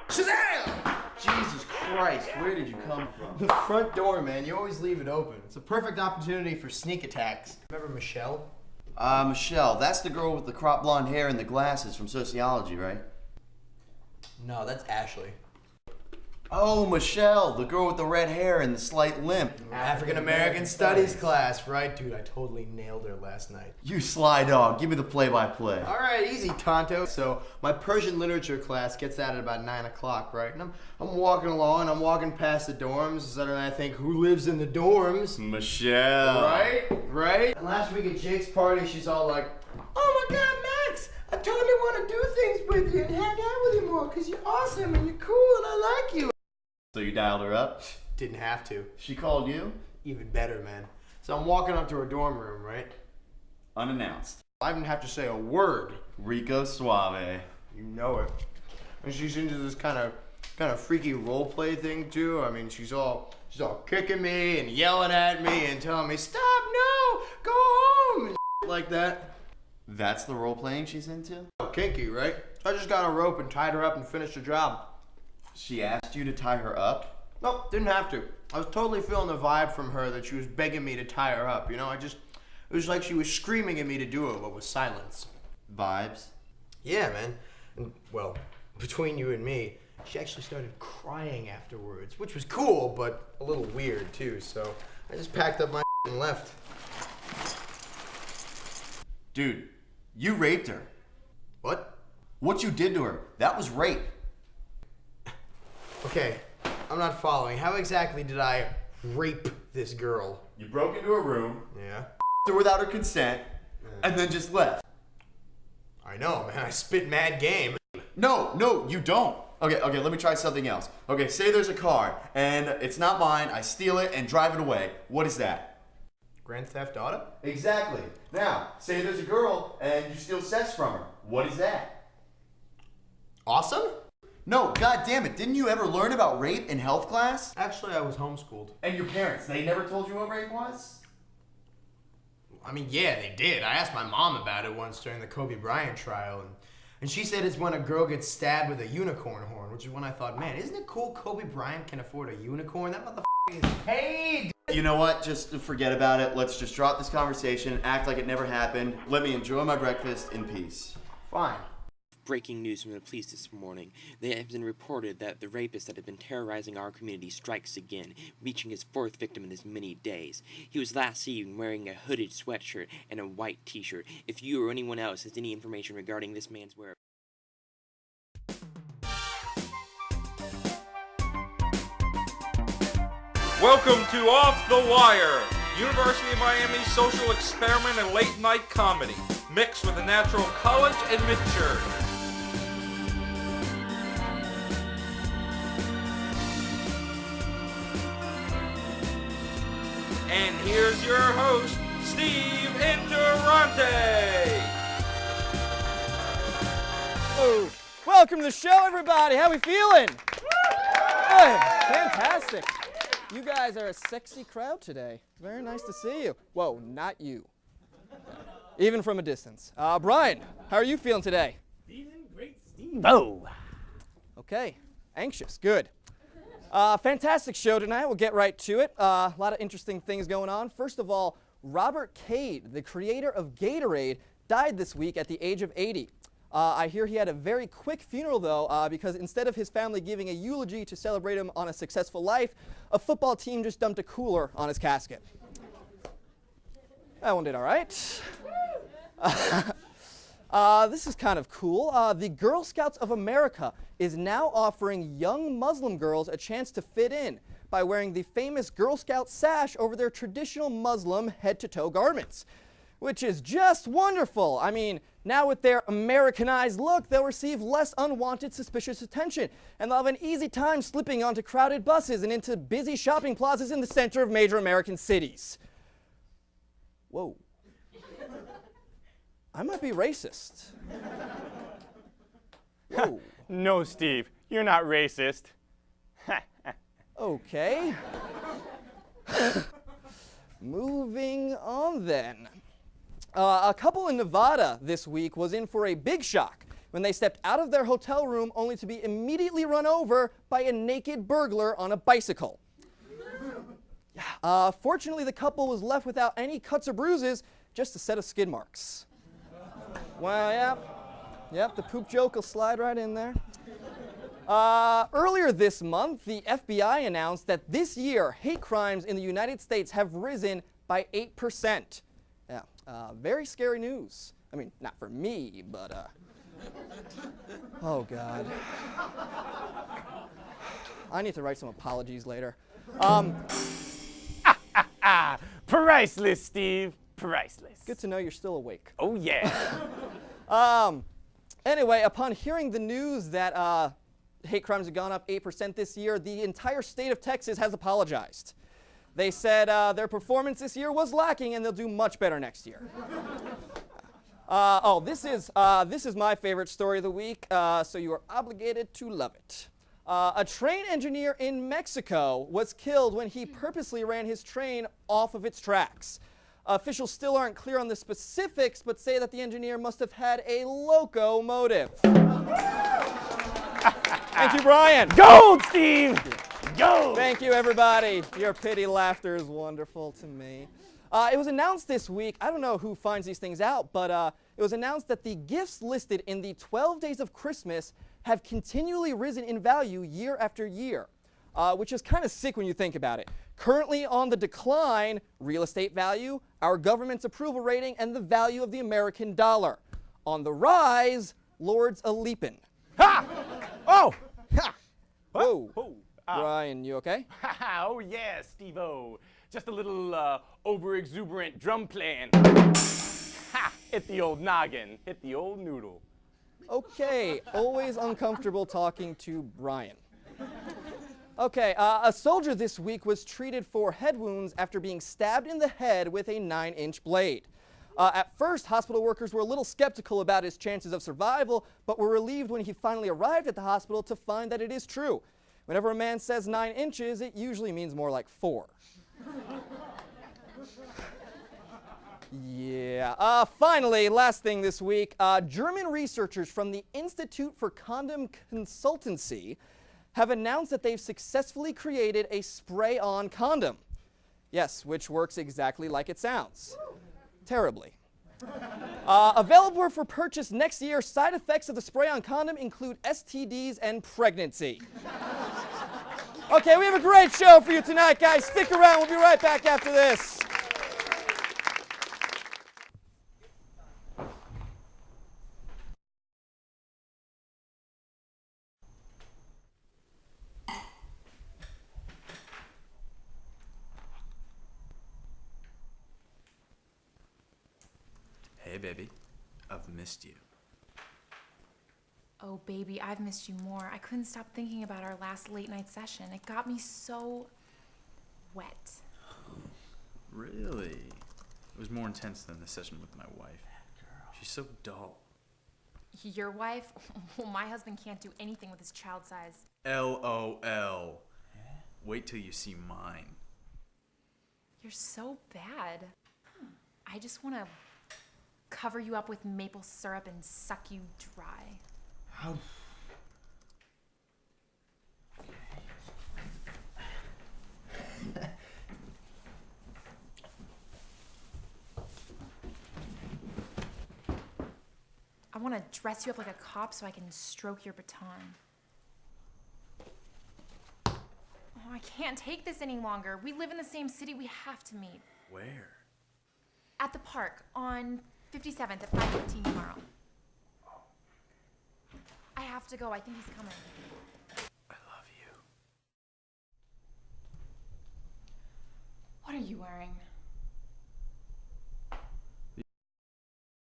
Shazam! Jesus Christ, where did you come from? The front door, man. You always leave it open. It's a perfect opportunity for sneak attacks. Remember Michelle? Michelle, that's the girl with the crop blonde hair and the glasses from sociology, right? No, that's Ashley. Oh, Michelle, the girl with the red hair and the slight limp. African American Studies class, right? Dude, I totally nailed her last night. You sly dog, give me the play-by-play. All right, easy, Tonto. So my Persian literature class gets out at about 9 o'clock, right? And I'm walking along, and I'm walking past the dorms, and I think, who lives in the dorms? Michelle. Right? And last week at Jake's party, she's all like, oh my God, Max, I totally want to do things with you and hang out with you more, because you're awesome and you're cool and I like you. So you dialed her up? Didn't have to. She called you? Even better, man. So I'm walking up to her dorm room, right? Unannounced. I didn't have to say a word. Rico Suave. You know it. And she's into this kind of freaky role play thing too. I mean, she's all kicking me and yelling at me and telling me, "Stop, no, go home," and like that. That's the role-playing she's into? Kinky, right? So I just got a rope and tied her up and finished the job. She asked you to tie her up? Nope, didn't have to. I was totally feeling the vibe from her that she was begging me to tie her up. You know, it was like she was screaming at me to do it, but with silence. Vibes? Yeah, man. And, well, between you and me, she actually started crying afterwards, which was cool, but a little weird too, so I just packed up my and left. Dude, you raped her. What? What you did to her, that was rape. Okay, I'm not following. How exactly did I rape this girl? You broke into her room, Yeah? her without her consent, and then just left. I know, man. I spit mad game. No, you don't. Okay, let me try something else. Okay, say there's a car, and it's not mine, I steal it and drive it away. What is that? Grand Theft Auto? Exactly. Now, say there's a girl, and you steal sex from her. What is that? Awesome? No, god damn it, didn't you ever learn about rape in health class? Actually, I was homeschooled. And your parents, they never told you what rape was? I mean, yeah, they did. I asked my mom about it once during the Kobe Bryant trial, and she said it's when a girl gets stabbed with a unicorn horn, which is when I thought, man, isn't it cool Kobe Bryant can afford a unicorn? That motherfucker is paid! You know what? Just forget about it. Let's just drop this conversation, act like it never happened. Let me enjoy my breakfast in peace. Fine. Breaking news from the police this morning. They have been reported that the rapist that had been terrorizing our community strikes again, reaching his fourth victim in as many days. He was last seen wearing a hooded sweatshirt and a white t-shirt. If you or anyone else has any information regarding this man's whereabouts, Welcome to Off the Wire, University of Miami's social experiment and late night comedy, mixed with a natural college admixture. And here's your host, Steve Interrante. Oh, welcome to the show, everybody. How we feeling? Good. Fantastic. You guys are a sexy crowd today. Very nice to see you. Whoa, not you. Even from a distance. Brian, how are you feeling today? Feeling great, Steve. Oh. Okay. Anxious. Good. Fantastic show tonight. We'll get right to it. A lot of interesting things going on. First of all, Robert Cade, the creator of Gatorade, died this week at the age of 80. I hear he had a very quick funeral, though, because instead of his family giving a eulogy to celebrate him on a successful life, a football team just dumped a cooler on his casket. That one did all right. This is kind of cool. The Girl Scouts of America is now offering young Muslim girls a chance to fit in by wearing the famous Girl Scout sash over their traditional Muslim head-to-toe garments, which is just wonderful. I mean, now with their Americanized look, they'll receive less unwanted suspicious attention, and they'll have an easy time slipping onto crowded buses and into busy shopping plazas in the center of major American cities. Whoa. I might be racist. Whoa. No, Steve, you're not racist. Okay. Moving on then. A couple in Nevada this week was in for a big shock when they stepped out of their hotel room only to be immediately run over by a naked burglar on a bicycle. Fortunately, the couple was left without any cuts or bruises, just a set of skid marks. Well, yep, the poop joke will slide right in there. Earlier this month, the FBI announced that this year, hate crimes in the United States have risen by 8%. Yeah, very scary news. I mean, not for me, but, oh, God. I need to write some apologies later. Priceless, Steve. Priceless. Good to know you're still awake. Oh, yeah. Anyway, upon hearing the news that hate crimes have gone up 8% this year, the entire state of Texas has apologized. They said their performance this year was lacking and they'll do much better next year. This is my favorite story of the week, so you are obligated to love it. A train engineer in Mexico was killed when he purposely ran his train off of its tracks. Officials still aren't clear on the specifics, but say that the engineer must have had a locomotive. Thank you, Brian. Gold, Steve. Gold. Thank you, everybody. Your pity laughter is wonderful to me. It was announced this week, I don't know who finds these things out, but it was announced that the gifts listed in the 12 Days of Christmas have continually risen in value year after year, which is kind of sick when you think about it. Currently on the decline, real estate value, our government's approval rating, and the value of the American dollar. On the rise, Lords a-leapin'. Ha! Oh! Ha! Whoa. Oh. Brian, you okay? Oh, yeah, Steve-O. Just a little over-exuberant drum playing. Ha! Hit the old noggin. Hit the old noodle. Okay, always uncomfortable talking to Brian. Okay, a soldier this week was treated for head wounds after being stabbed in the head with a 9-inch blade. At first, hospital workers were a little skeptical about his chances of survival, but were relieved when he finally arrived at the hospital to find that it is true. Whenever a man says 9 inches, it usually means more like 4. Yeah. Finally, last thing this week, German researchers from the Institute for Condom Consultancy have announced that they've successfully created a spray-on condom. Yes, which works exactly like it sounds. Terribly. Available for purchase next year, side effects of the spray-on condom include STDs and pregnancy. Okay, we have a great show for you tonight, guys. Stick around. We'll be right back after this. Hey, baby. I've missed you. Oh, baby, I've missed you more. I couldn't stop thinking about our last late night session. It got me so wet. Really? It was more intense than the session with my wife. She's so dull. Your wife? Well, my husband can't do anything with his child size. LOL. Wait till you see mine. You're so bad. I just want to cover you up with maple syrup and suck you dry. How? I want to dress you up like a cop so I can stroke your baton. Oh, I can't take this any longer. We live in the same city. We have to meet. Where? At the park on 57th at 5:15 tomorrow. I have to go. I think he's coming. I love you. What are you wearing?